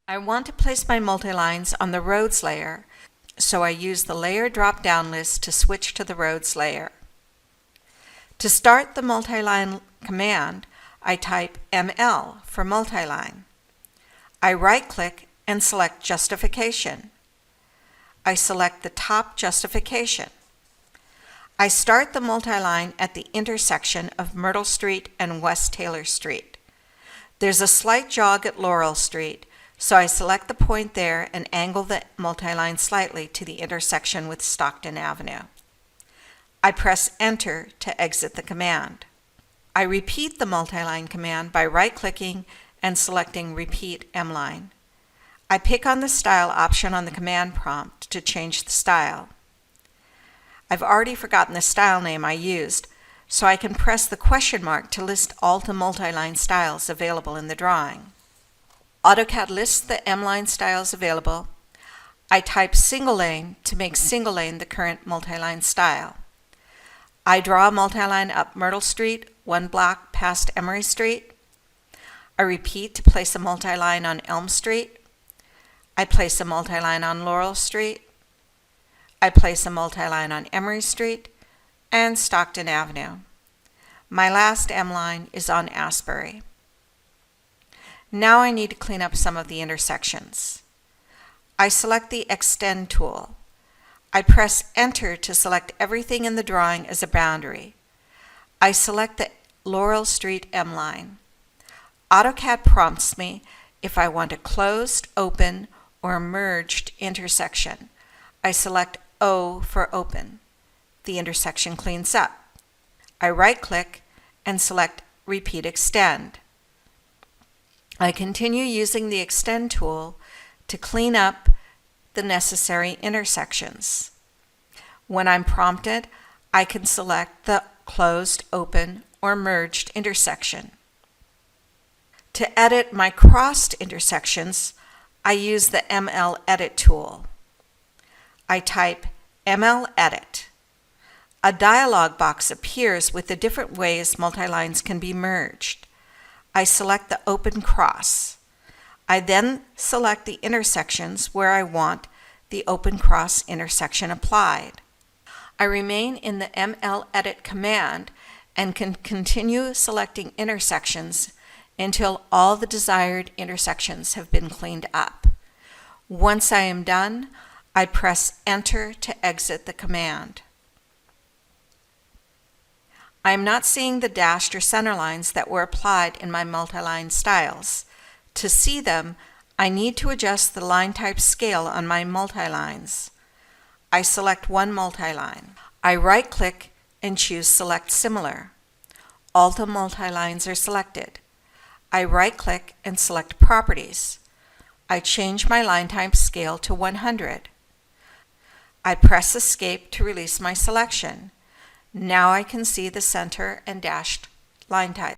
I want to place my multilines on the roads layer, so I use the layer drop-down list to switch to the roads layer. To start the multiline command, I type ML for multiline. I right-click and select Justification. I select the top justification. I start the multiline at the intersection of Myrtle Street and West Taylor Street. There's a slight jog at Laurel Street, so I select the point there and angle the multiline slightly to the intersection with Stockton Avenue. I press Enter to exit the command. I repeat the multiline command by right-clicking and selecting Repeat M-line. I pick on the Style option on the command prompt to change the style. I've already forgotten the style name I used, so I can press the question mark to list all the multiline styles available in the drawing. AutoCAD lists the M-line styles available. I type single lane to make single lane the current multiline style. I draw a multiline up Myrtle Street, one block past Emory Street. I repeat to place a multiline on Elm Street. I place a multiline on Laurel Street. I place a multiline on Emory Street and Stockton Avenue. My last M-line is on Asbury. Now I need to clean up some of the intersections. I select the Extend tool. I press Enter to select everything in the drawing as a boundary. I select the Laurel Street M-line. AutoCAD prompts me if I want a closed, open, or merged intersection. I select O for open. The intersection cleans up. I right-click and select Repeat Extend. I continue using the Extend tool to clean up the necessary intersections. When I'm prompted, I can select the closed, open, or merged intersection. To edit my crossed intersections, I use the ML Edit tool. I type ML Edit. A dialog box appears with the different ways multilines can be merged. I select the Open Cross. I then select the intersections where I want the Open Cross intersection applied. I remain in the ML Edit command and can continue selecting intersections until all the desired intersections have been cleaned up. Once I am done, I press Enter to exit the command. I am not seeing the dashed or center lines that were applied in my multiline styles. To see them, I need to adjust the line type scale on my multilines. I select one multiline. I right-click and choose Select Similar. All the multilines are selected. I right-click and select Properties. I change my line type scale to 100. I press Escape to release my selection. Now I can see the center and dashed line type.